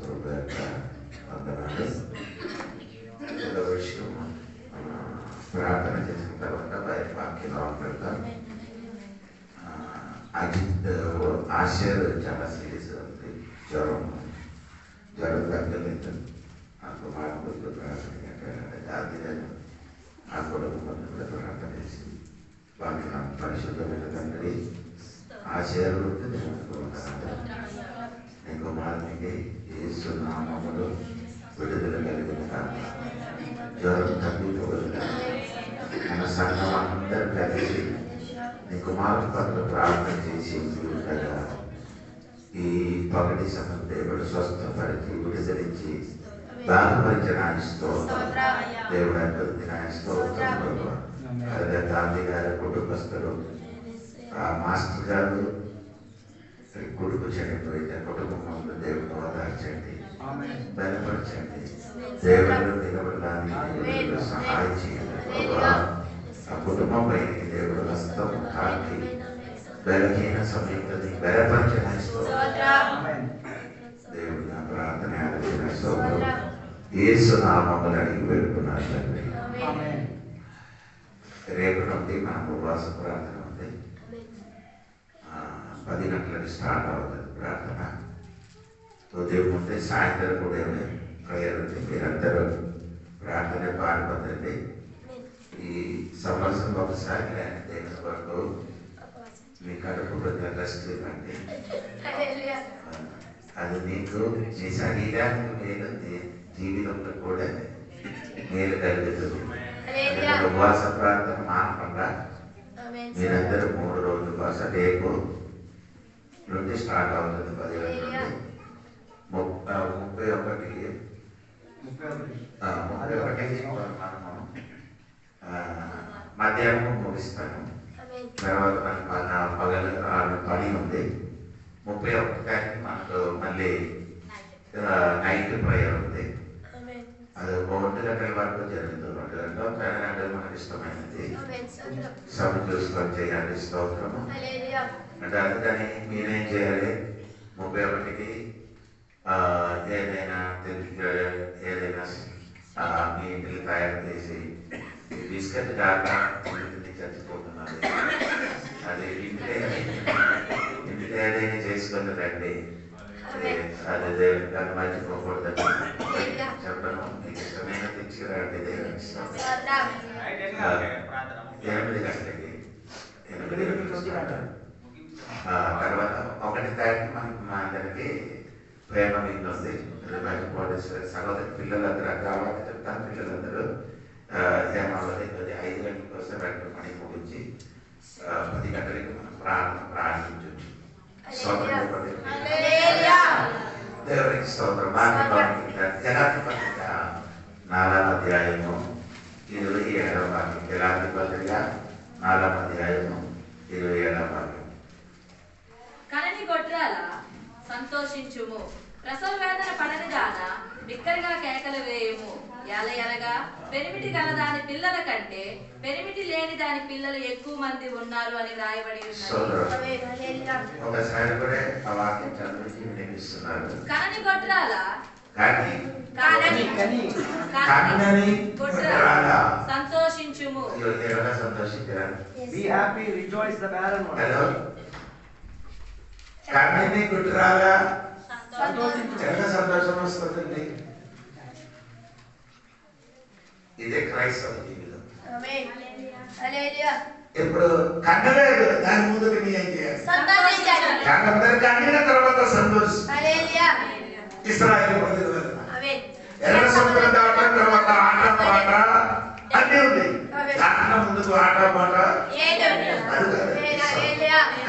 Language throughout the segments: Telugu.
ప్రభు యొక్క వందనాలు. రెండవ విషయం, ప్రార్థన చేసిన తర్వాత బయట వాక్యం పెడతాం. అజిత్ ఆశయాలు చాలా సీరియస్ ఉంది. జ్వరం తగ్గలేదు. నాకు మాకు ప్రార్థన ఆ కుటుంబం కూడా ప్రార్థన చేసి వాక్యం పరిశుద్ధమైన తండ్రి ఆశయాలు నీకు మాదిరికి యేసు నామములో విడుదల కలిగిన జ్వరం తగ్గిపోగలిగిన మన సంఘం అందరూ కలిసి నీ కుమారు పట్ల ప్రార్థన చేసి ఉండగా ఈ పగటి సమయం దేవుడు స్వస్థపరిచి విడుదలించి బాధపరిచిన దేవుడు అదే గాంధీ గారి కుటుంబస్తులు మాస్టర్ గారు కొడుకు చనిపోయిన కుటుంబం దేవుడు ఓదార్చండి, బలపరచండి, దేవుడు నిలబడడానికి సహాయం చేయండి. ఆ కుటుంబం పైకి దేవుడు హస్తం కాకి బలహీన సమయంలో బలపరిచిన దేవుడు నా ప్రార్థన ఆలోచన యేసు నామములు అడిగి పెడుతున్నాను తండ్రి. రేపు నుండి మన ఉపవాస ప్రార్థన ఉంది. 10 గంటలకు స్టార్ట్ అవుతుంది ప్రార్థన. ఉదయం ఉంటే సాయంత్రం కూడా ప్రేయర్ ఉంది. మీరందరూ ప్రార్థన పాల్పొందండి. ఈ సంవత్సరం ఒకసారి దేవుని వరకు మీ కడుపు రెస్ట్ ఇవ్వండి. అది నీకు నీ శరీరానికి మేలు, జీవితంలో కూడా మేలు కలుగుతుంది. ఉపవాస ప్రార్థన మానకుండా మీరందరూ 3 రోజుల కోసం రేపు నుండి స్టార్ట్ అవుతుంది. 10 గంటల నుండి 31 మనము మధ్యాహ్నం ముగిస్తాను. తర్వాత మనకు పగలు పని ఉంది. 31 మనకు మళ్ళీ నైట్ ప్రేయర్ ఉంది. అది 1 గంటల వరకు జరుగుతుంది. 2 గంటలు 10 గంటలు మనకు ఇష్టమైనది సమయం చూసుకొని చేయాలి. స్తోత్రము. అంటే అందుకని మీరేం చేయాలి, 31కి ఏదైనా మీ ఇంటికి తయారు చేసి బిస్కెట్ దాకా చచ్చిపోతున్నది. అది ఇంటికి ఏదైనా చేసుకొని రండి. అది దాన్ని మర్చిపోకూడదు చెప్పడం. మీకు ఇష్టమైన తెచ్చిరండి. 8 గంటలకి తర్వాత 1 తారీఖు మనకి మా అందరికి ప్రేమ మీద ఉంది. సహోదరి పిల్లలందరూ అక్కడ చెప్తాను. పిల్లలందరూ ఏమవుతుంది 5 గంటల కోసం పని ముగించి 10 గంటలకి మనం ప్రారంభించవచ్చు. దేవునికి స్తోత్రం. గలాతీ పత్రిక 4వ అధ్యాయము 27వ వాక్యం. గలాతీ పత్రిక 4వ అధ్యాయము 27వ వాక్యం. కనని గొడ్రాల సంతోషించుము, ప్రసవ వేదన పడని దాన బిక్కరగా కేకలు వేయము. ఎలయనగా పెనిమిటి గల దాని పిల్లల కంటే పెనిమిటి లేని దాని పిల్లలు ఎక్కువ మంది ఉన్నారు అని రాయబడి ఉన్నది. కనని గొడ్రాల సంతోషించుము. సంతోషం వస్తుంది. ఇదే క్రైస్తవ జీవితం. ఇప్పుడు కన్నలేదు, దాని ముందుకు నీ ఏం చేయాలి? కన్న తర్వాత సంతోషం. ఇశ్రాయేలు ప్రజలు ఎర్ర సముద్రం దాటిన తర్వాత ఆట పాట అన్నీ ఉంది. దాటిన ముందుకు ఆట పాట.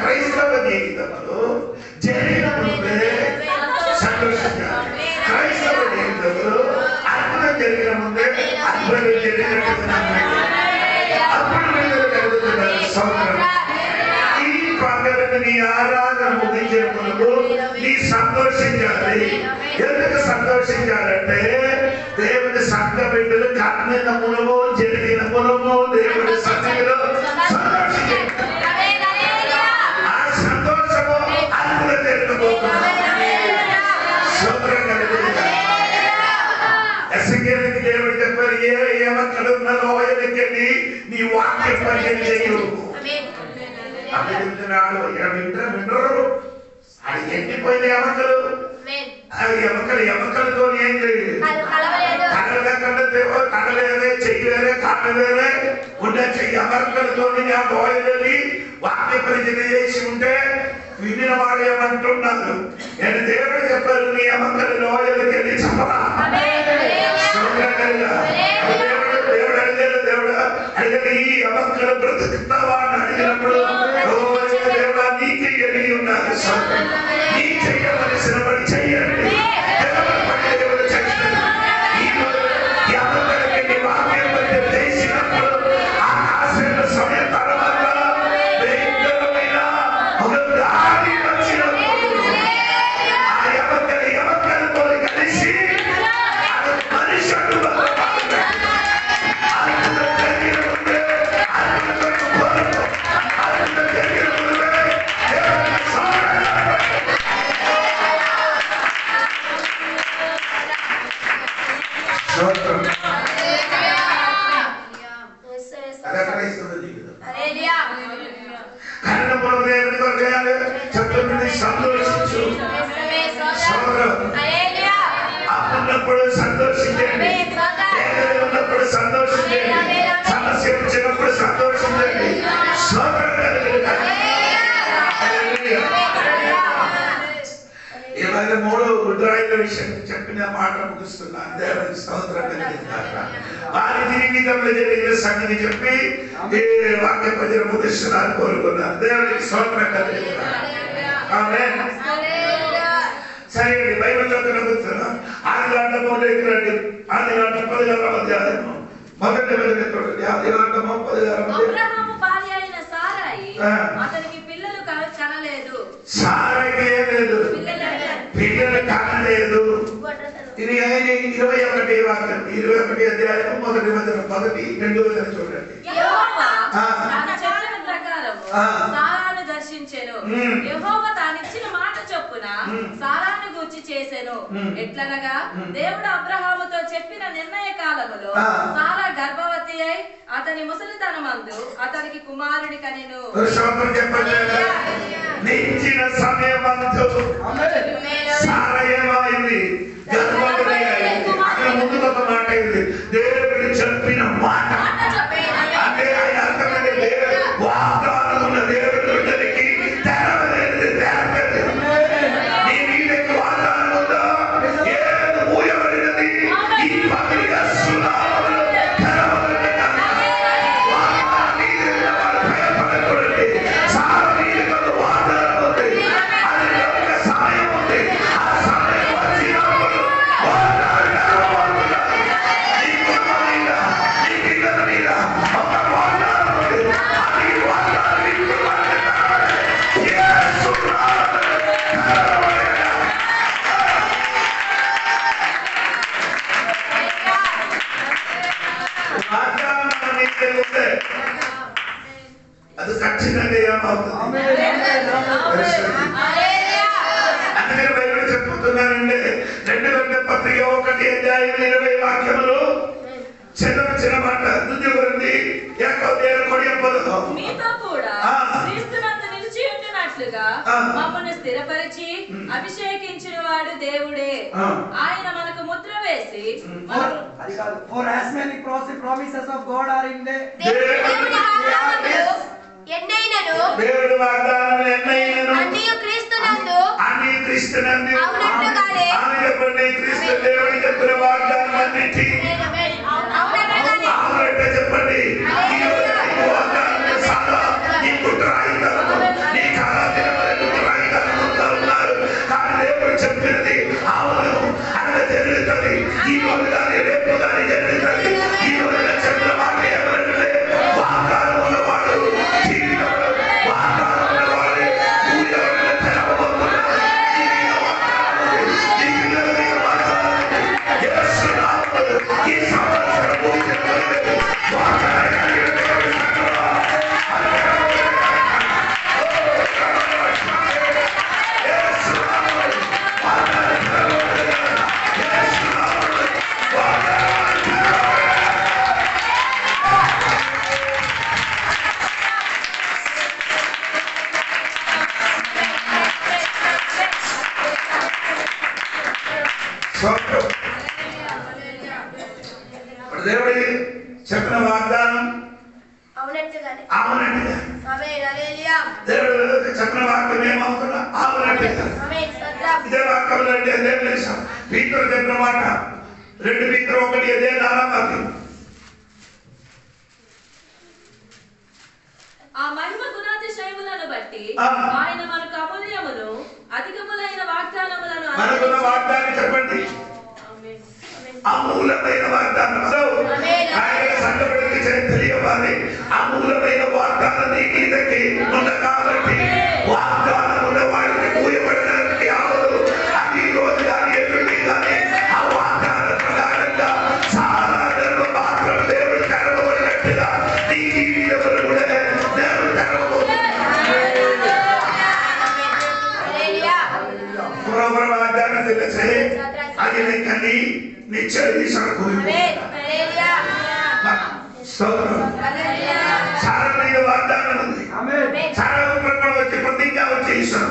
క్రైస్తవ జీవితంలో జరిగిన ముందే సంతోషించాలి. క్రైస్తవ జీవితంలో అద్భుతం జరిగిన ముందే అద్భుతం జరిగినట్టు ఈ పండుగను నీ ఆరాధన ముగించినప్పుడు నీ సంతోషించాలి. ఎందుకు సంతోషించాలంటే దేవుని సంఘ బిడ్డలు కన్నిన మునము జరిగిన మునము దేవుని సన్నిధిలో సంతోషించాలి. ఆ సంతోషము అద్భుతం జరగబోతుంది. సోదరం కలిగి లోయలకెళ్ళి నీ వాక్యం పరిచయం చేయు. అదే చెప్తున్నాడు. వింటారు అది ఎండిపోయిన ఎముకలు, అవి ఎముకలతో ఏం లేదు. కడలేదే చెయ్యలేదే కాడలేదే ఉండే చెయ్యి ఎముకలతో ఆ లోయలని వాక్య పరిచయం చేసి ఉంటే వినిన వాడు ఏమంటున్నారు, నేను దేవుడు చెప్పారు నీ ఎముకలు లోయలకి వెళ్ళి చెప్పరా. దేవుడు అడిగాడు ఈ ఎముకలు బ్రతుకుతావా అని అడిగినప్పుడు దేవుడా నీకే ఎరిగి ఉన్నారు, నీ చెయ్యవలసిన పని చెయ్యండి. అప్పున్నప్పుడు సంతోషించండి, ఉన్నప్పుడు సంతోషించండి, సమస్య వచ్చినప్పుడు సంతోషించండి. ఇలాగ మూడో గుడ్రాయిల విషయం చెప్పిన మాట ముగిస్తున్నాను. దేవునికి స్తోత్రం కలిగిందాక వారి జీవితంలో జరిగిన సంగతి చెప్పి ఈ వాక్య ప్రజలు ముగిస్తున్నాను కోరుకున్నాను. దేవునికి స్తోత్రం కలిగిందాక. ఆమేన్. సరే బైబిల్లో కనుగొస్తున్నాం. ఆదికాండము 16వ అధ్యాయము మొదటి వచనం చూడండి. ఆదికాండము 16వ అబ్రహాము భార్య అయిన సారాయి అతనికి పిల్లలు కనలేదు. సారాయికి ఏం లేదు, పిల్లలు కనలేదు. ఇది 21 వాక్యం 21 అధ్యాయం మొదటి వచనం 1-2 వచనం చూడండి. యెహోవా తన చెప్పిన ప్రకారము సారాను దర్శించెను. యెహోవా తానిచ్చిన మాట చొప్పున సారాను గూర్చి చేసెను. ఎట్లనగా దేవుడు అబ్రహాముతో చెప్పిన నిర్ణయ కాలములో సారా గర్భవతి అయి అతని ముసలితనమందు అతనికి కుమారుని కనెను. నిచ్చిన సమయమందు సారా ఏమైంది, గర్భవతి అయింది. అక్కడ ముందు ఒక మాట అయింది, దేవుడు చెప్పిన మాట. అంటే ఆయన అర్థమైంది వాగ్దానం ఉన్న దేవుడు బిడ్డలకి తెరవలేదు, తెరవలేదు. నీ మీదకి వాగ్దానం ఉందా, ఏది మూయబడినది ఈ పగలిగా సునామములో తెరవబడిన వాగ్దానం నీది వారు భయపడకూడదు. సారా మీదకి ఒక వాగ్దానం ఉంది, అది యొక్క సమయం ఉంది. ఆ సమయం వచ్చినప్పుడు వాగ్దానం నెరవేరుతుంది. నీ కుటుంబం మీద, నీ పిల్లల మీద ఒక వాగ్దానం ఉంది. అది వాగ్దానం నీ కుటుంబానికి నెరవేరాలి. యేసు నామములో నెరవేరాలి. వాగ్దానం నీకు ఉంది, అది ఖచ్చితంగా ఏమవుతుంది. అందుకని బైబిల్ చెప్పుతున్నానండి. 2 పత్రిక 1 అధ్యాయం 20 వాక్యములు చదవచ్చిన మాట దుద్దుగురింది యాకోబు కొడియపదు మీతో కూడా క్రీస్తునందు నిలిచి ఉండినట్లుగా మమ్మల్ని స్థిరపరిచి అభిషేకించిన వాడు దేవుడే. ఆయన మనకు ముద్ర వేసి For as many promises of God are in the దేవుడి వాగ్దానములు ఎన్నైనను అన్నియు క్రీస్తునందు అవునట్టుగానే ఆమె చెప్పండి. క్రీస్తు దేవుడు చెప్పిన వాగ్దానం అన్నిటి అవునట్టే చెప్పండి. ఈ రోజు నీకు వాగ్దానం సాదా నీ కుట్రాయిదారు నీ కాలాదిన కుట్రాయిదారుగా ఉన్నారు. కానీ దేవుడు చెప్పినది అవును అలా జరుగుతుంది. ఈ రోజు కానీ రేపు కానీ జరుగుతుంది. ఈ రోజు చెప్పిన మాట ఎవరంటే వాగ్దానం ఉన్నవాడు జీవితంలో వాగ్దానం ఉన్నవాడే ఎవరైనా తెరవబోతున్నారు. ఈ పిల్లల మీద వాగ్దానం ఈ సంవత్సరం వాగ్దానం దేవుడి చెప్పిన వాగ్దానం అవునట్టుగా దేవుడు చెప్పిన వాక్యం ఏమవుతున్నా అవునట్టుగా ఇదే వాక్యంలో అదే దేశం పీతరు చెప్పిన మాట 2 పీతరు 1 అదే వాక్యం. ఆ మహిమ గుణాతిశయములను బట్టి ఆయన మనకు అమూల్యమును అధికములైన వాగ్దానములను మనకున్న వాగ్దానం చెప్పండి. అమూల్యమైన వాగ్దానం ఆయన సంఘటనకి తెలియవాలి. అమూల్యమైన వాగ్దానం నీ మీదకి ఉన్న కాబట్టి వాగ్దానం ఉన్న వాడిని కూయబడడానికి అవదు. అది ఈ రోజు కానీ ఎదురు కానీ ఆ వాగ్దాన ప్రకారంగా సాధారణ మాత్రం దేవుడు తెరవబడినట్టుగా నీ జీవితంలో కూడా దేవుడు తెరవబడు వాగ్దానం తెలిసే అది కానీ నిశ్చయ సారమైన వాగ్దానం ఉంది. సారా ప్రకారం వచ్చి ప్రతిజ్ఞ వచ్చి ఇస్తాడు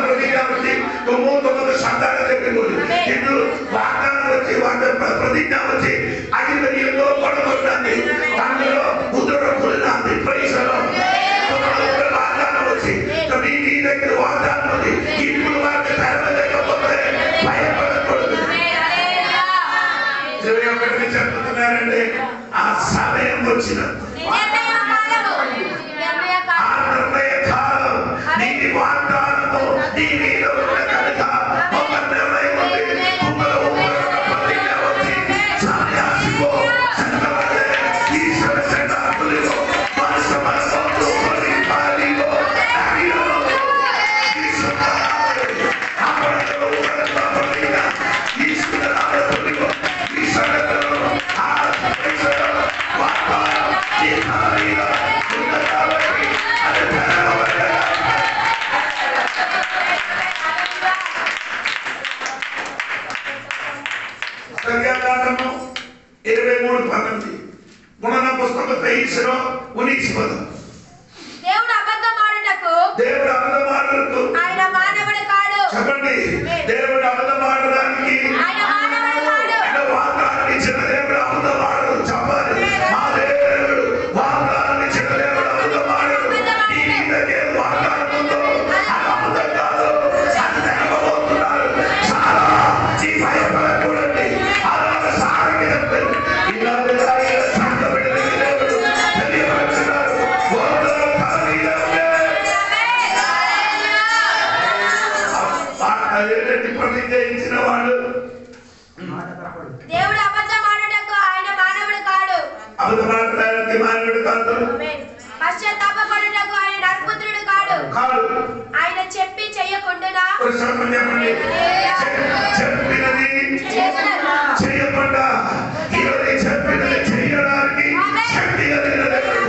ప్రతిజ్ఞ వచ్చి 9 శబ్దాలు చెప్పిపోయి ఇల్లు వాగ్దానం వచ్చి ప్రతిజ్ఞ వచ్చి అధిపతిలో పడబడుతుంది. దానిలో ముద్ర కూలినాంది ప్రైసలో వాగ్దానం వచ్చి నీ దగ్గర వాగ్దానం ఉంది. ఇప్పుడు వారికి తెరవలేకపోతే భయపడకూడదు. చెప్తున్నారండి ఆ సమయం వచ్చినప్పుడు ఆ నిర్ణయ కాలం నీ వాగ్దానము నీ మీద ఉన్న కనుక ఒక నిర్ణయం ఉంది. ప్రతిజ్ఞ వచ్చి సన్యాసివో సంతవలే ఈశ్వర శతాబ్దులో మనసు మనసు పరిపాలివో అయ్యో ఈశ్వరాలు అమరలో ఉన్న ప్రతిజ్ఞ ఈశ్వరాలు ఈశ్వరలో సంఖ్యాకాండము 23:19 గుణన పుస్తకం 23:19 దేవుడు అబద్ధమాడుటకు ఆయన మానవుడు కాడు. చెప్పండి దేవుడు అబద్ధమాడడానికి ఆయన మానవుడు కాడు. ఆయన వాగ్దానం ఇచ్చిన దేవుడు అబద్ధమాడడు. చెప్పాలి మా దేవుడు వాగ్దానం ఇచ్చిన దేవుడు అబద్ధమాడడు. ఈ విధంగా వాగ్దానం ఉందో అది అబద్ధం కాదు. అది నెరవేరుతున్నాడు. చాలా ఈ భయపడకూడండి. అలాగే సారకి చెప్పండి ఇలాంటి సంతబెట్టిన దేవుడు తెలియపరుచున్నాడు. ప్రతిజ్ఞించిన వాడు దేవుడు అబద్ధమాడుటకు ఆయన మానవుడు కాడు. అబద్ధమాడడానికి మానవుడు కాదు. పశ్చాత్తాపపడుటకు ఆయన నరపుత్రుడు కాడు. ఆయన చెప్పి చెయ్యకుండునా చెప్పినది చెయ్యకుండా ఈరోజు చెప్పినది చెయ్యడానికి శక్తి కలిగిన దేవుడు.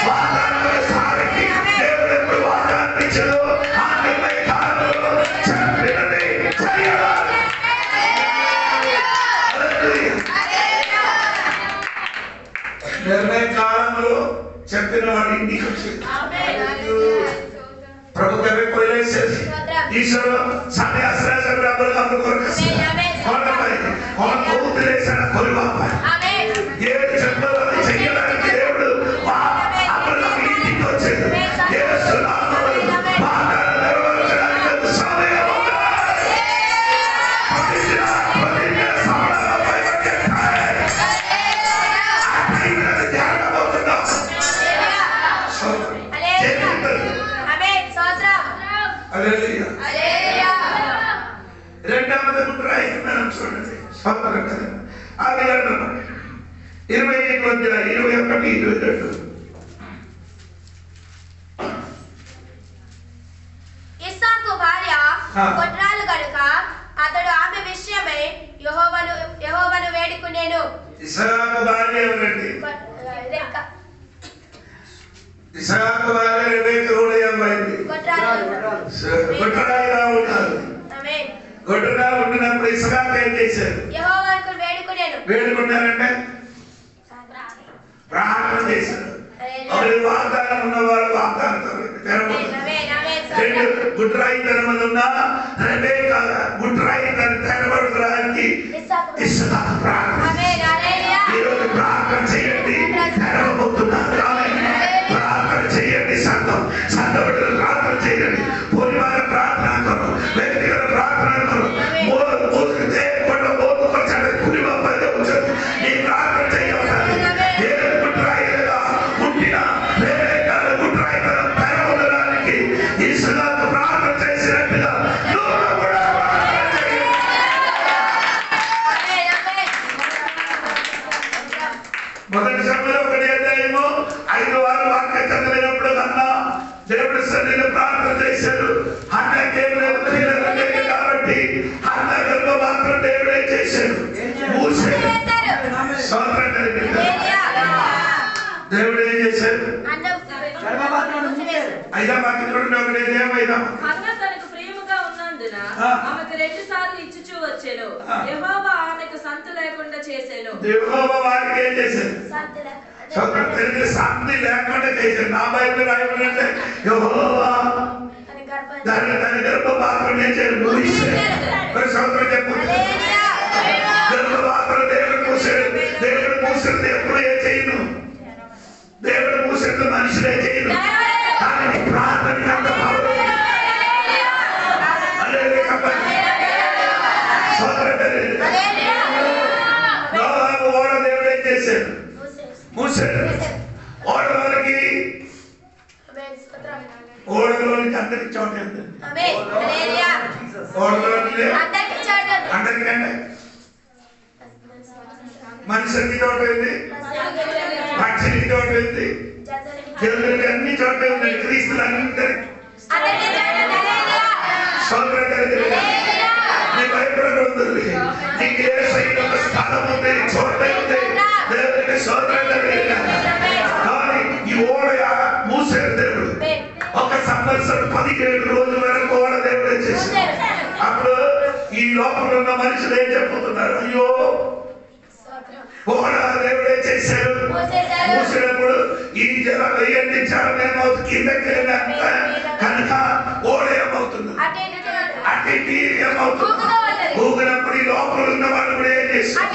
వాగ్దానాల సారికి దేవుడు ఎప్పుడు వాగ్దానం ఇచ్చాడో ఆ నిర్ణయ కాలంలో చెప్పినది చెయ్యాలి. నిర్ణయ కాలంలో చెప్పిన వాడి ఇంటికి వచ్చింది. ప్రభు కవి కొలేసేసి ఈశ్వరు సన్యాసరాజ బ్రహ్మలు కొరకసి కొండపై కొన కూతురేసిన కొలువాపై ఏడు జన్మలను చెయ్యడానికి దేవుడు అబ్రహాము ఇంటికి వచ్చాడు. యేసు నామములో వాగ్దానం నెరవేర్చడానికి సమయం ఉండాలి. ప్రతిజ్ఞ సమయంపై రెండవది ముద్రాయి మనం చూడండి. అది 21:22 ఇస్సాకు భార్య గొడ్రాలు గనుక అతడు ఆమె విషయమై యెహోవాను వేడుకునేను. ఇస్సాకు భార్య ఎవరండి? ఇస్సాకు భార్య రెబెక్క కూడా ఏమైంది? గొడ్రాలుగా ఉన్నారు. గొడ్డుగా ఉండినప్పుడు ఇస్సాకు ఏం చేశారు? యెహోవాను వేడుకునేను. వేడుకున్నారంటే ప్రార్థన చేశారు. ఒకరి వాగ్దానం ఉన్నవారు వాగ్దానం గుడ్రాయి తనమనున్న రెబెక్క గుడ్రాయి తన తెరబడడానికి చేయడానికి ఇస్సాకు ప్రార్థన ఈరోజు ప్రార్థన చేయండి. తెరవబోతున్నారు. ప్రార్థన చేయండి. సంఘ బిడ్డలు ప్రార్థన చేయండి. పూర్ణిమాన ప్రార్థన కరు, వ్యక్తిగత ప్రార్థన కరు. ఈ ప్రార్థన చేయవద్దు. ఏ గుట్రాయి లేదా పుట్టిన గుట్రాయి తెరవడానికి ఇస్సాకు ప్రార్థన చేసినట్టుగా మొదటి సమయంలో 1 అధ్యాయము 5 వారు వాక్యం చదివినప్పుడు కన్నా దేవుడి సన్నిధిలో ప్రార్థన చేశారు. అన్నకేం లేదు కాబట్టి అన్న గర్భ మాత్రం దేవుడే చేశాడు. దేవుడు ఏం చేశాడు? ఐదా వాక్యం చూడండి. 1 అధ్యాయం 5. అన్న తనకు ప్రియముగా ఉన్నందున ఆమెకు 2 సార్లు ఇచ్చుచూ వచ్చెను. యెహోవా ఆమెకు సంతు లేకుండా చేసెను. యెహోవా వారికి ఏం చేశాడు? సంతి లేకుండా చేశాడు. నా బైబిల్ రాయబడిందంటే యెహోవా దాని గర్భ మాత్రం చేశాడు. సంవత్సరం చెప్పు. గర్భ మాత్రం దేవుడు మూసాడు. దేవుడు మూసినది ఎప్పుడు ఏం చేయను. దేవుడు మూసినది మనుషులే చేయను. దానిని ప్రార్థన అంత ఓడ దేవుడు ఏం చేశాడు? మూసాడు. ఓడలోనికి అందరికి చోట ఓడలోని అందరికంటే మనుషులకి చోట ఉంది, పక్షులకి చోట ఉంది, జనులకి అన్ని చోట ఉంది. క్రీస్తులు అందరికి నీ భయపడకూడదు. నీకు ఏ సైడ్ ఒక స్థలం ఉంది, చోట ఉంది. దేవుడికి సోదరుడు కానీ ఈ ఓడ మూసాడు దేవుడు. ఒక సంవత్సరం 17 రోజుల వరకు ఓడ దేవుడే చేశాడు. అప్పుడు ఈ లోపల ఉన్న మనుషులు ఏం చెప్పుతున్నారు? అయ్యో ఓడ దేవుడే చేశాడు. మూసినప్పుడు ఈ జలం వేయండి, జలం ఏమవుతుంది? కిందకి కనుక ఓడ ఏమవుతుంది? అటు ఏమవుతుంది? ఊగినప్పుడు ఈ లోపల ఉన్న వాళ్ళు కూడా ఏం చేస్తారు?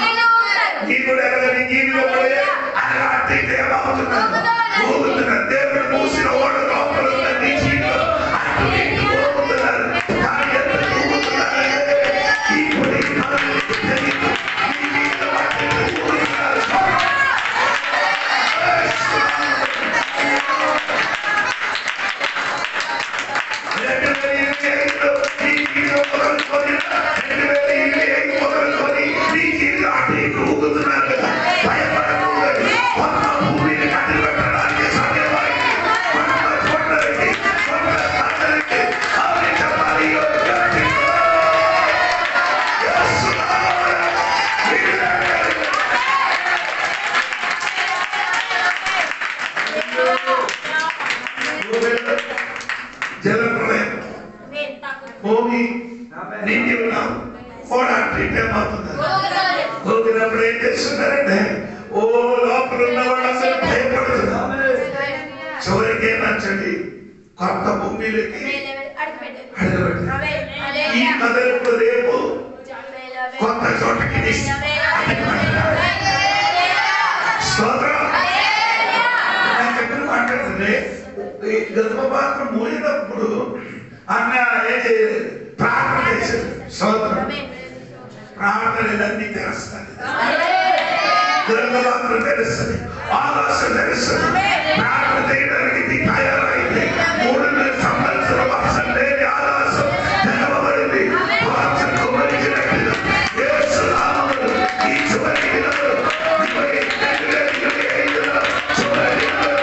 నీ కూడా ఎలాగని నీళ్ళు పోయే అలా అటు ఏమవుతుంది? ఊగుతున్నారు. దేవుడు మూసిన ఓడ లోపల ఉన్న నీ జీవిలో అటు ఊగుతున్నారు. కానీ ఎంత ఊగుతున్నారు? జలప్రలయం భూమి నిండి ఉన్నాం. ఊగినప్పుడు ఏం చేస్తున్నారంటే ఓ లోపల ఉన్న వాళ్ళందరూ భయపడుతున్నారు. చివరికి ఏమచ్చండి? కొత్త భూమిలోకి అడుగుపెట్టారు. ఈ కథలకు రేపు కొత్త చోటకి చెప్పిన మాట్లాడుతుంది. గర్భపాత్ర మూడినప్పుడు అన్న ప్రార్థన చేశాడు. స్తోత్రం. ప్రార్థనలన్నీ తెరుస్తుంది. గర్భపాత్ర తెరుస్తుంది. ఆకాశం తెరుస్తుంది. ప్రార్థన చేయడానికి తయారైంది. 3 సంవత్సరాల వర్షం లేని ఆకాశం తెరవబడింది. వర్షం కుమరించినట్టుగా యేసు నామములో ఈ చివరి దినాలు 2025లో చివరి దినాలు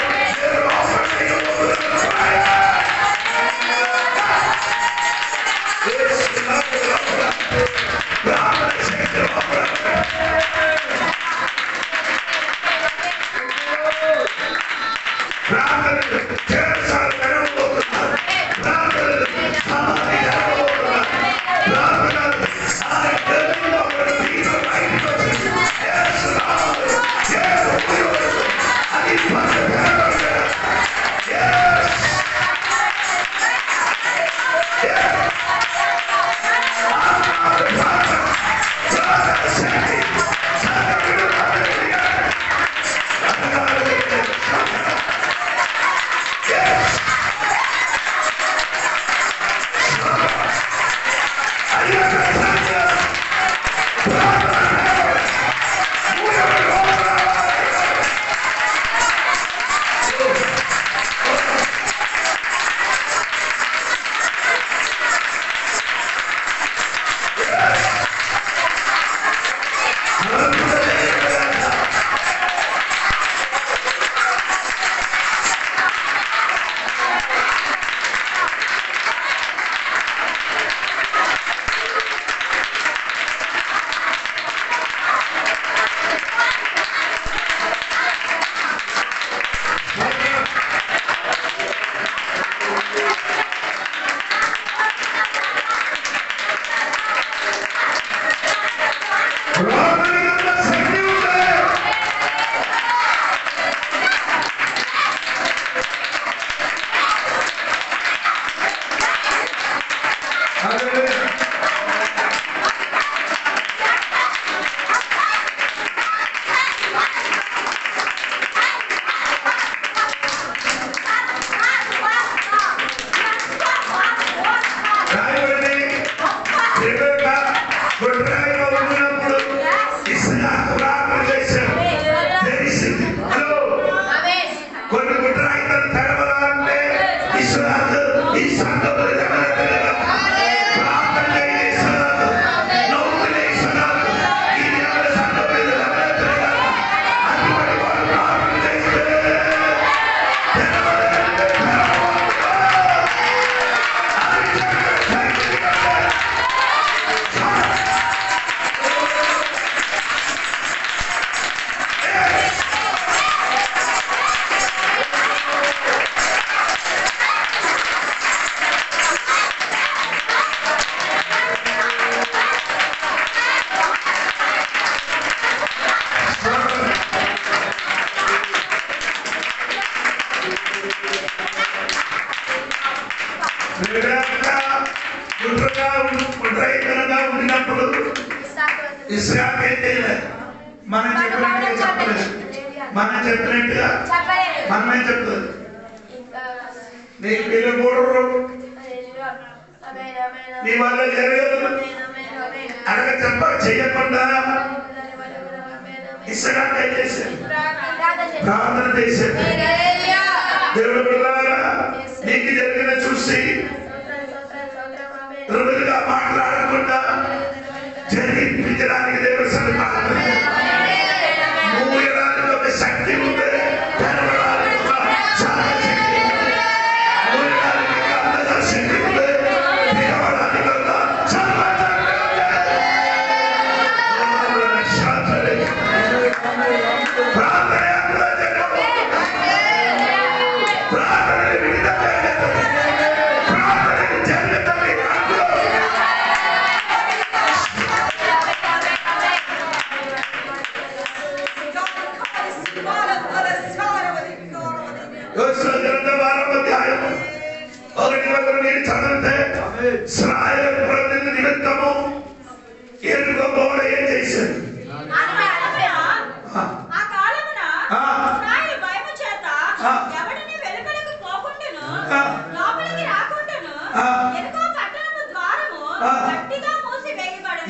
మనం చెప్పినట్టుగా మనమే చెప్తుంది నీకు పిల్లలు మూడు నీ వల్ల జరగదు అనగా చెప్ప చేయకుండా ఇస్రాయేలు ఏం చేశారు? ప్రార్థన చేశారు. దేవుడు బిడ్డలారా నీకు జరిగిన చూసి రుజువుగా మాట్లాడకుండా జరిపించడానికి దేవుడు సన్నిధానం మూయడానికి ఒక శక్తి ఉంది. తెరవడానికి ఒక చాలా శక్తి ఉంది. మూయడానికి అంతగా శక్తి ఉంది. తెరవడానికి ఒక చాలా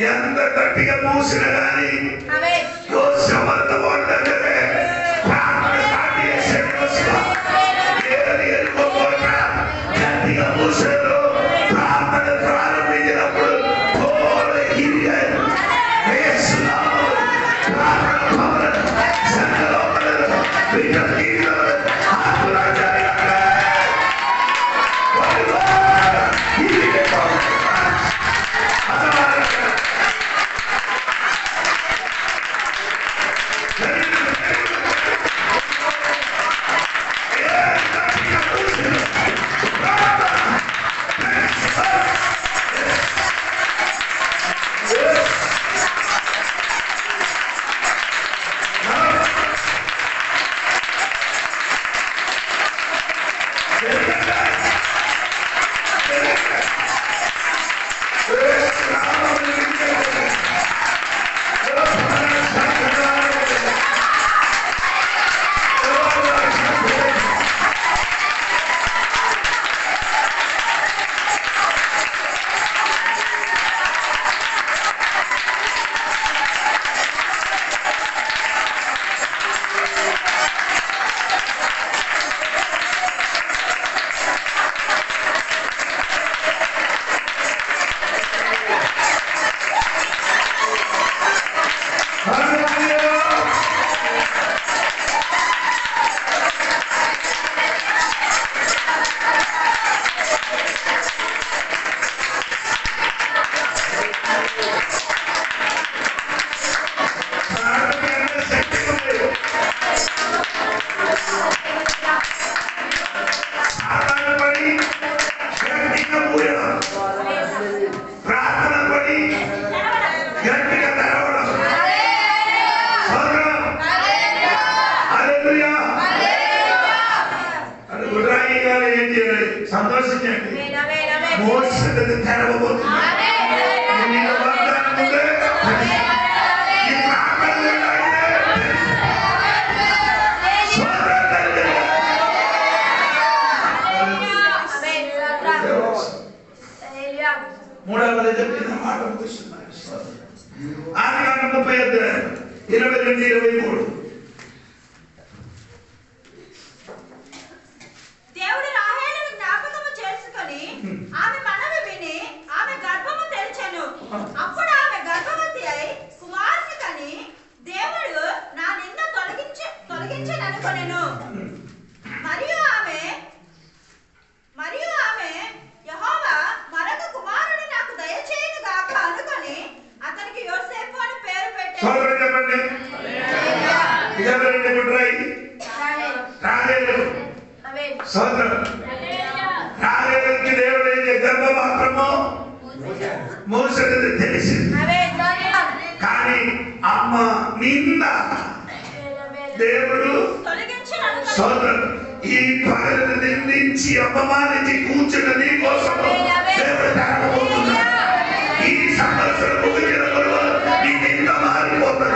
ఎంత గట్టిగా మూసిన కానీ గట్టిగా మూసారు. ప్రార్థన ప్రారంభించినప్పుడు సంతోషించండి. మోసది తెరవబోతుంది. మూడవది చెప్పిన మాట ముగిస్తున్నారు. ఆదికాండం 30:22-23. దేవుడు రాహేలును జ్ఞాపకము చేసుకొని ఆమె మనవి విని ఆమె గర్భము తెరిచెను. అప్పుడు ఆమె గర్భవతి అయి కుమారుని కని దేవుడు నా నింద తొలగించననుకొనెను. మరియు ఆమె యెహోవా మరొక కుమారుని నాకు దయచేయును గాక అనుకొని అతనికి యోసేపు అని పేరు పెట్టెను. గర్భ మాత్రము మూసది తెలిసింది. కానీ అమ్మ నింద దేవుడు సోదరు ఈ పగలను నిందించి అపమానించి కూర్చున్న నీ కోసం దేవుడు తరగబోతున్నాడు. ఈ సంవత్సరం ముగిసిన తరువాత నీ నింద మారిపోతుంది.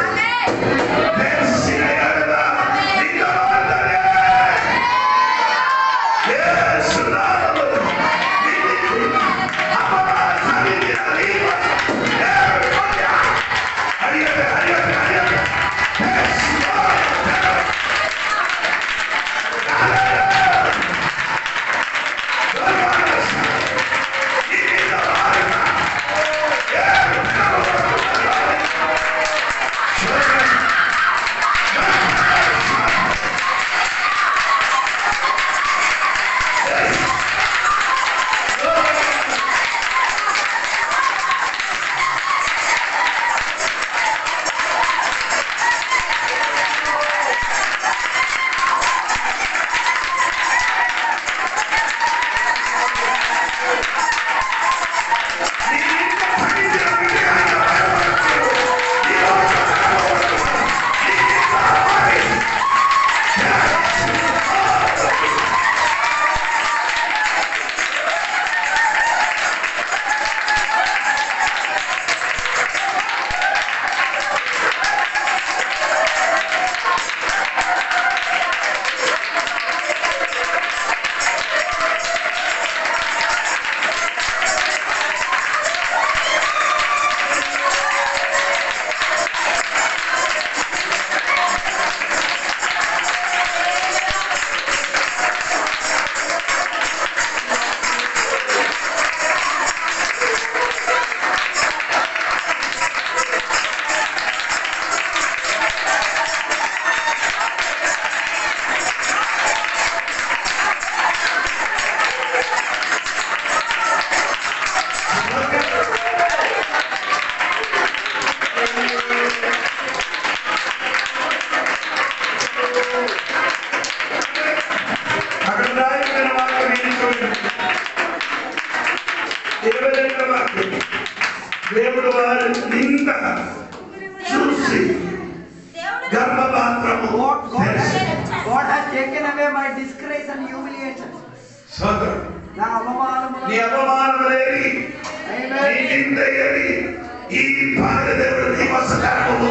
దేవుడు వారి నింద చూసి గర్భపాత్రము God has taken away my disgrace and humiliation. సోదరు నా అవమానములను నీ అవమానములేని నీ నిందయని ఈ భాగ దేవుడు నీ వసతము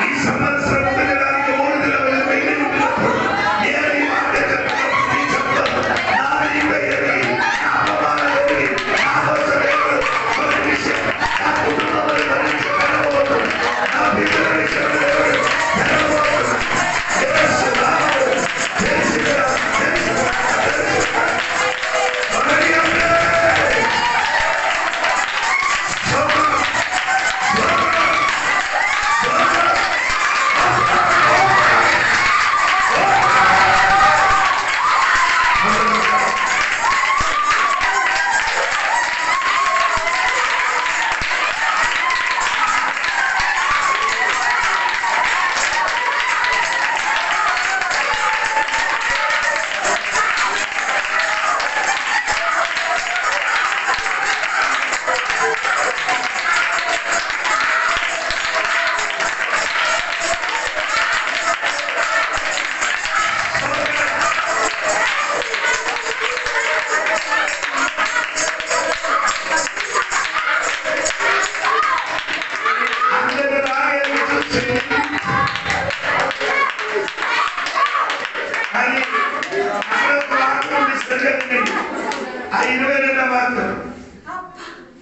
ఈ సంవత్సరం తినడానికి 3 నెలలు పైన ఉంటున్నప్పుడు నేను ఈ మాట చెప్తున్నాను. నీ చెప్తాను నా నిందయని నా అవమానములేని నా వసతము ఒక విషయం నా కుటుంబంలో భరించగలగబోతుంది. నా బిడ్డలని జరగబోతుంది. యేసు నామములో చేసినా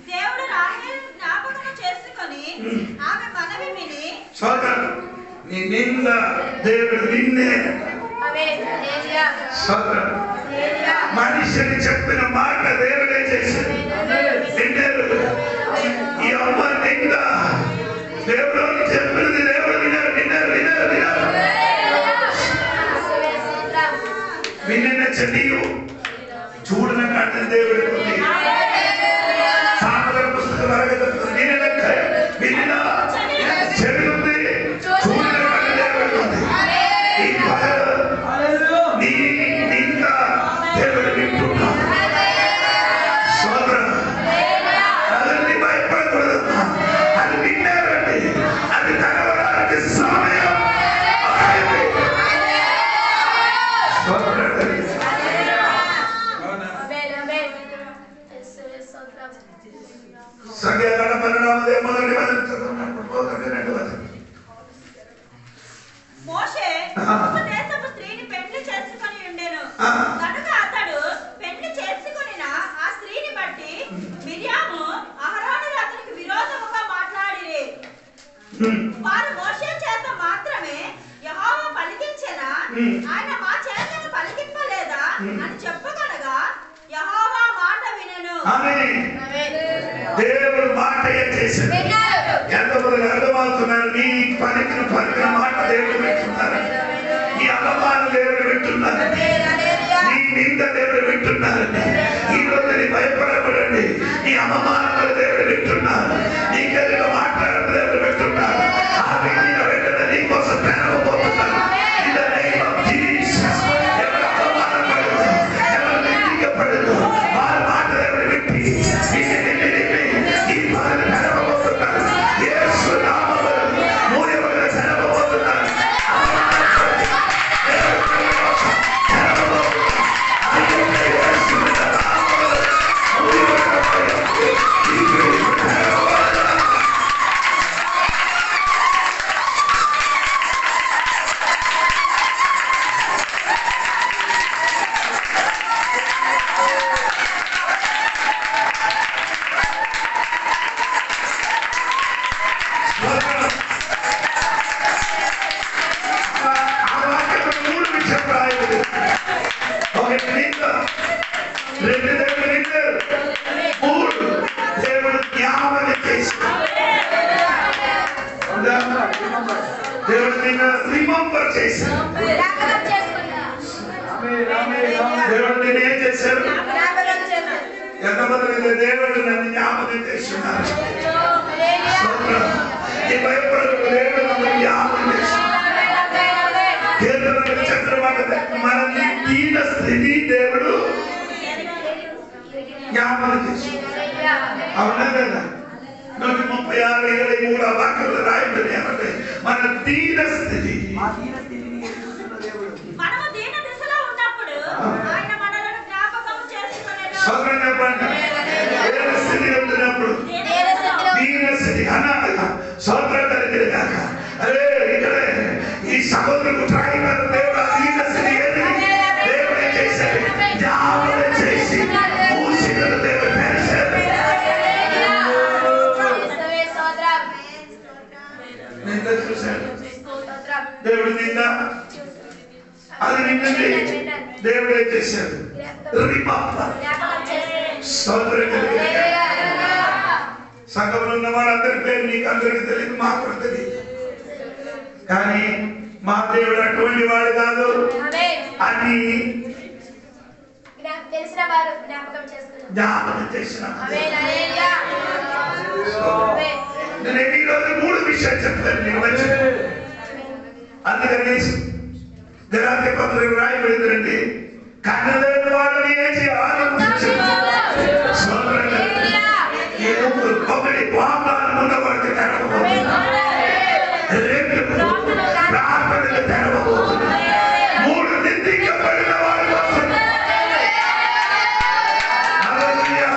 దేవుడు రాహేలును జ్ఞాపకము చేసుకొని ఆమె మనవి విని నీ నింద దేవుడు నిన్నే మనిషిని చెప్పిన మాట దేవుడే చేశాడు. ఈ అమ్మ నింద దేవుడు చెప్పినది దేవుడు విన్న చెల్లియు చూడన కాదు దేవుడు సామర్థ్య పుస్తకం విన్న చెడు ఉంది చూడన కాదు దేవుడు ఈ నీ నింద దేవుడు వింటున్నాడు. సోదరం అదని భయపడకూడదు. అది విన్నారండి, అది కలవడానికి సమయం సంఖ్యాకాండ 12వ మొదటి వచనం చదువుతున్నప్పుడు మోషే దేశపు స్త్రీని పెళ్లి చేసుకొని ఉండెను. కనుక అతడు పెళ్లి చేసుకొనిన ఆ స్త్రీని బట్టి మిర్యాము అహరోనులు అతనికి విరోధముగా మాట్లాడిరి. వారు మోషే చేత మాత్రమే యెహోవా పలికించెనా, ఆయన మా చేతను పలికింపలేదా అని చెప్పగనగా యెహోవా మాట వినెను. దేవుడు మాట చేశాడు. ఎంతమంది అర్థమవుతున్నారు? నీ పలికిన మాట దేవుడు వింటున్నారు. నీ అలవాటు దేవుడు వింటున్నారు. నీ నింద దేవుడు వింటున్నారు. ఈ రోజు నీ భయపడకూడండి. నీ అవమానాలు దేవుడు వింటున్నారు. నీ కలిగిన మాట్లాడడం దేవుడు వింటున్నారు. ఆ విన్న వెంటనే నీ కోసం పెరగబోతున్నారు. ఎవరు అవమానపడదు, ఎవరు నిందించబడదు, వారి మాట దేవుడు వింటి ఈ బాధను పెరగబోతున్నారు. యేసు నామములో మూయవల జరగబోతున్నారు. దేవుడు నిన్ను రిమెంబర్ చేశాడు. దేవుడు నేను ఏం చేశాడు? ఎంతమంది దేవుడు నన్ను జ్ఞాపకం చేస్తున్నారు. ఈ భయపడదు, దేవుడు నన్ను జ్ఞాపకం చేస్తున్నాడు. చంద్రబాబు మన దీన స్థితి దేవుడు జ్ఞాపకం చేస్తున్నాడు. అవునా కదా? 136:23 వాక్యంలో రాయబడి ఏమంటే మన దీన స్థితి, మనము దీన దశలో ఉన్నప్పుడు ఆయన మనలను జ్ఞాపకం చేసుకొనెను. సోదరుని చెప్పండి, దీన స్థితిలో ఉన్నప్పుడు దీన స్థితి అన్నాక సోదరుడు కలిగిన కాక అరే ఇక్కడ ఈ సహోదరుడు ట్రైబల్ దేవుడు దీన స్థితి దేవుడు ఏం చేశాడు? జ్ఞాపకం చేసి మూసికలు దేవుడు పెంచాడు. నింద చూశాడు దేవుడు. నింద అది నిందండి. దేవుడు ఏం చేశాడు? సంఘంలో ఉన్న వాళ్ళందరి పేరు నీకు అందరికి తెలియదు, మాకు కూడా తెలియదు. కానీ మా దేవుడు అటువంటి వాడు కాదు. అని తెలిసిన వారు జ్ఞాపకం చేసిన నేను ఈరోజు 3 విషయాలు చెప్తాను నీకు మంచి. అందుకని గలాతీ పత్రికలో రాయబడిందండి, కన్నలేని వాళ్ళని వేసి ఆనందించారు. ఈ ముగ్గురు ఒకటి వాగ్దానం ఉన్న వారికి తెరవబోతున్నారు, 2 ప్రార్థనలు తెరవబోతున్నారు, 3 నిందించబడిన వారి కోసం. హల్లెలూయా,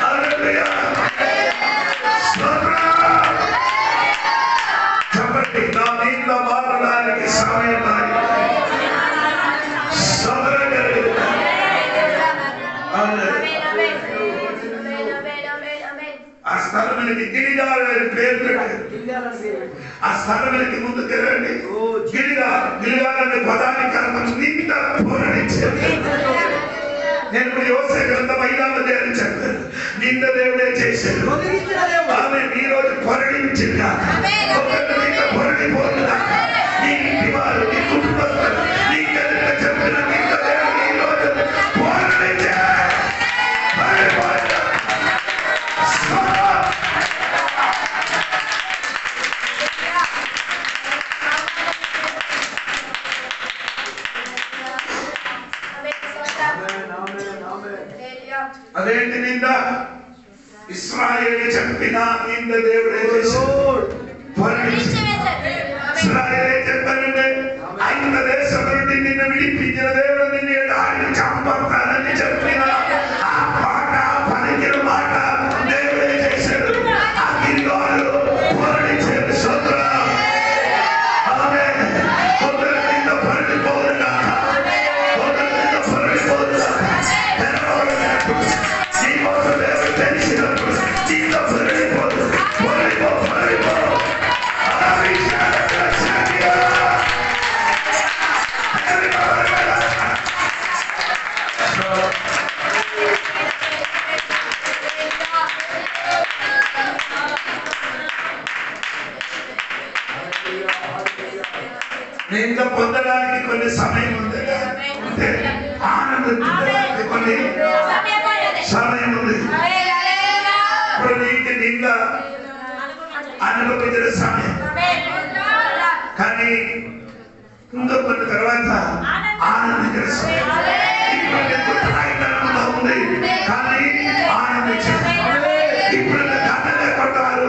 హల్లెలూయా. చెప్పండి, నా నీళ్ళ మారడానికి సమయం సోదరుడు స్థలమునికి గిలిగాలు అని పేరు పెట్టారు. ఆ స్థలమునికి ముందుకు వెళ్ళండి. గిలిగాలు అనే పదానికి అర్థం నింద పూరణించేది. నేను యోసేపు గ్రంథం 5వ అధ్యాయం చెప్పాను. నింద దేవుడే చేశాడు. ఆమె ఈ రోజు పొరడించిందా పొరడిపోతుందా? నీ ఇంటి వారు, నీ కుటుంబస్తులు, నీ కనుక చెప్పిన నింద దేవుడు ఈ రోజు పొరడించే అదేంటి నింద? ఇశ్రాయేలు చెప్పిన నింద దేవుడే ఇశ్రాయేలే చెప్పారంటే ఆయన దేశం నుండి నిన్ను విడిపించిన దేవుడు నిన్ను ఎడారిని చంపతానని చెప్పిన ఆ మాట పలికిన మాట దేవుడే చేశాడు. ఆ గిరిగాలు పొరడించాడు. సోదరా ఆమె కొందరి నింద పొరడిపోదుగా, కొందరి నింద పొరడిపోదుగా. తెలిసినప్పుడు నీతో పొరడిపోదు. పొరడిపో నింద పొందడానికి కొన్ని సమయం ఉంది, ఆనందించడానికి కొన్ని సమయం ఉంది. ఇప్పుడు నీకు నింద అనుభవించిన సమయం, కానీ ఇంకా కొన్ని తర్వాత ఆనందించిన సమయం. ఇప్పుడు ప్రాయణంలో ఉంది కానీ ఆనందించారు. ఇప్పుడు కథలే కొట్టారు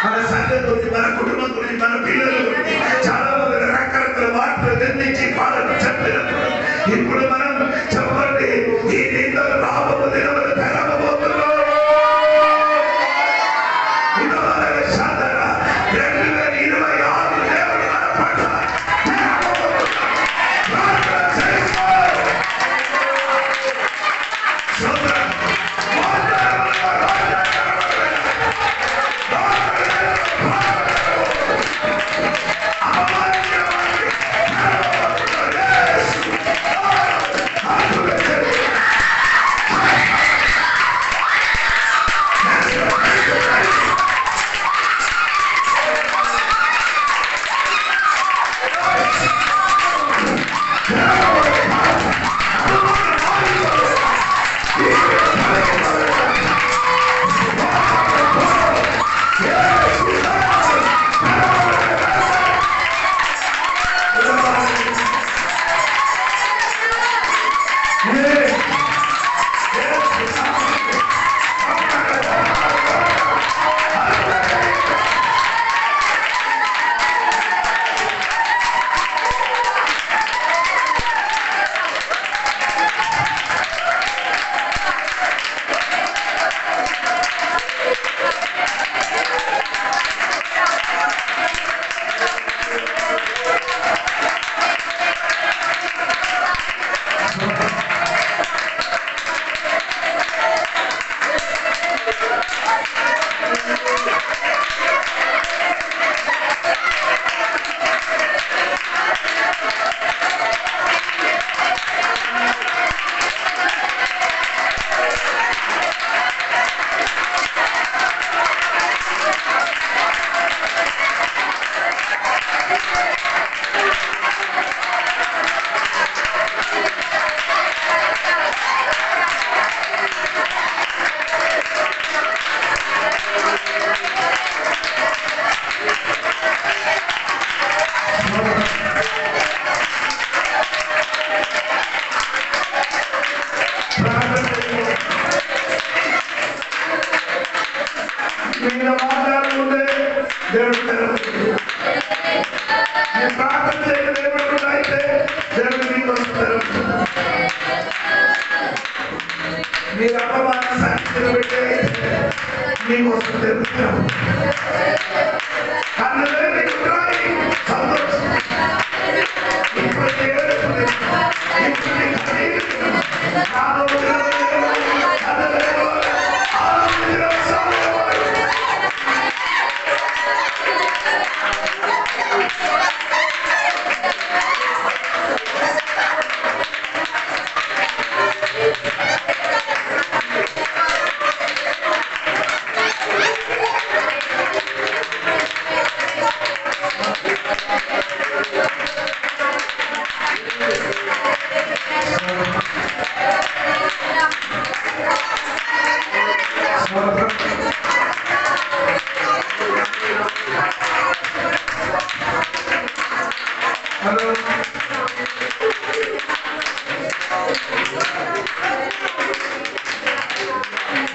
మన సంఘం గురించి, మన కుటుంబం గురించి, మన పిల్లల గురించి చాలా మంది రకరకాల మాటలు నిర్ణయించి పాటలు చెప్పినప్పుడు ఇప్పుడు మనం చెప్పండి ఈ నిందలు రాబోయే దినములు పెరగబోతున్నాం. 2026 దేవుడు మన పట్ల Hallelujah.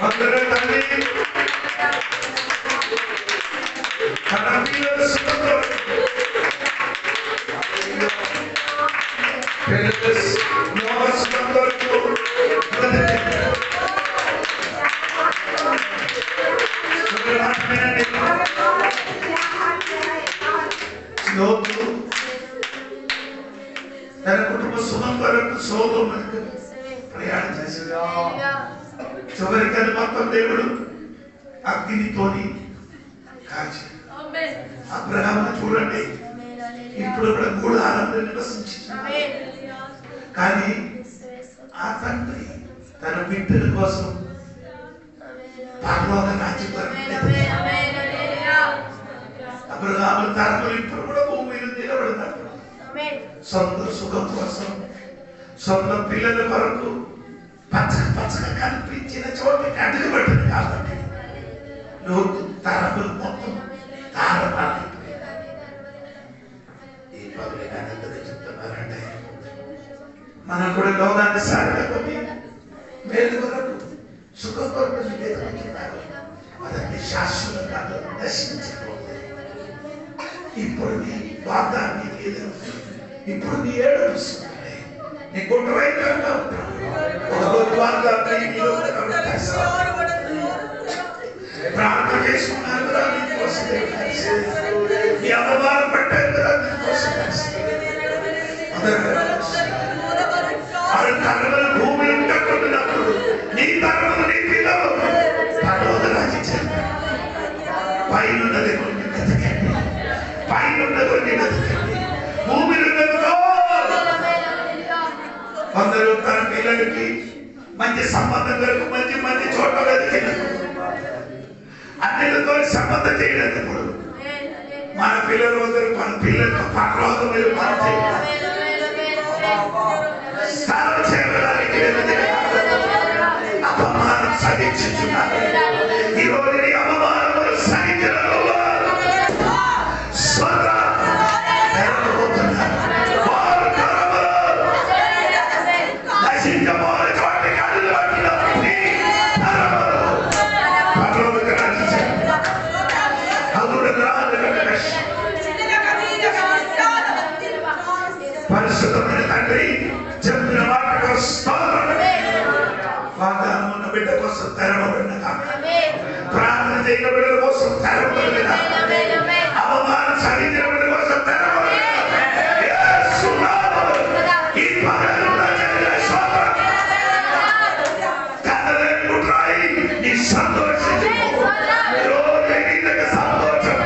అందరూ తండ్రి తన పిల్లల సుఖంతో తన కుటుంబ సుఖం కొరకు సోదరులకు ప్రయాణం చేశారు. చివరికి అది మొత్తం దేవుడు అగ్నితోని కాల్చి అబ్రహామును చూడండి, ఇప్పుడు కూడా గూడారంలో నివసించుతున్నారు. కానీ ఆ తండ్రి తన బిడ్డల కోసం పరలోక రాజ్యం అబ్రహాము తరపులు ఇప్పుడు కూడా భూమి మీద నిలబడినప్పుడు సొంత సుఖం కోసం సొంత పిల్లల కొరకు పచ్చగా కనిపించిన చోటుకి అడుగుపెట్టింది కాబట్టి లోతు తరపులు మొత్తం తారపాలి. ఈ పగులు కానీ చెప్తున్నారంటే మనం కూడా లోకాన్ని సాగలేకపోయి మేలు కొరకు సుఖం కొరకు ఎదుర్కొంటున్నారు. అదంటే శాశ్వతంగా నశించిపోతుంది. ఇప్పుడు నీ వాగ్దాన్ని లేదు, ఇప్పుడు నీ ఏడు నీ కుట్రైనా ప్రార్థన చేసుకున్నారు కదా నీకోసం, నీ అవమానం పట్టారు కదా నీకోసం. తరములు భూమి ఉండకుండాప్పుడు నీ తరములు నీ పిల్లలు పర్వతరాజించారు. పైనున్నది కొన్ని బతకండి, పైనున్నది కొన్ని బతకండి, భూమిలో కొందరు తన పిల్లలకి మంచి సంబంధం కొరకు మంచి మంచి చోట్ల వెతికినారు. అన్నిటితో సంబంధం చేయలేదు. మన పిల్లలు వద్దరు మన పిల్లలతో పర్వతం మీద పని చేయాలి. స్థానం చేయడానికి అపమానం సహించుతున్నారు. ఈరోజు నీ అవమానములు సహించిన పరిశుద్ధమైన తండ్రి చెప్పిన మాట వాగ్దానం ఉన్న బిడ్డ కోసం తెరవబడిన ప్రార్థన చేయని బిడ్డల కోసం తెరవబడిన అవమానం సాధించిన బిడ్డ కోసం తెరవబడిన ఈ నీ సంతోషించు సంతోషం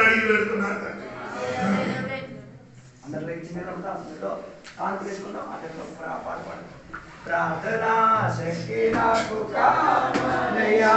అడిగి పెడుతున్నారు. అందరిలో ఇచ్చిన ఆంధ్రదేశంలో ప్రార్థనా శక్తి నాకు కావాలయ్యా.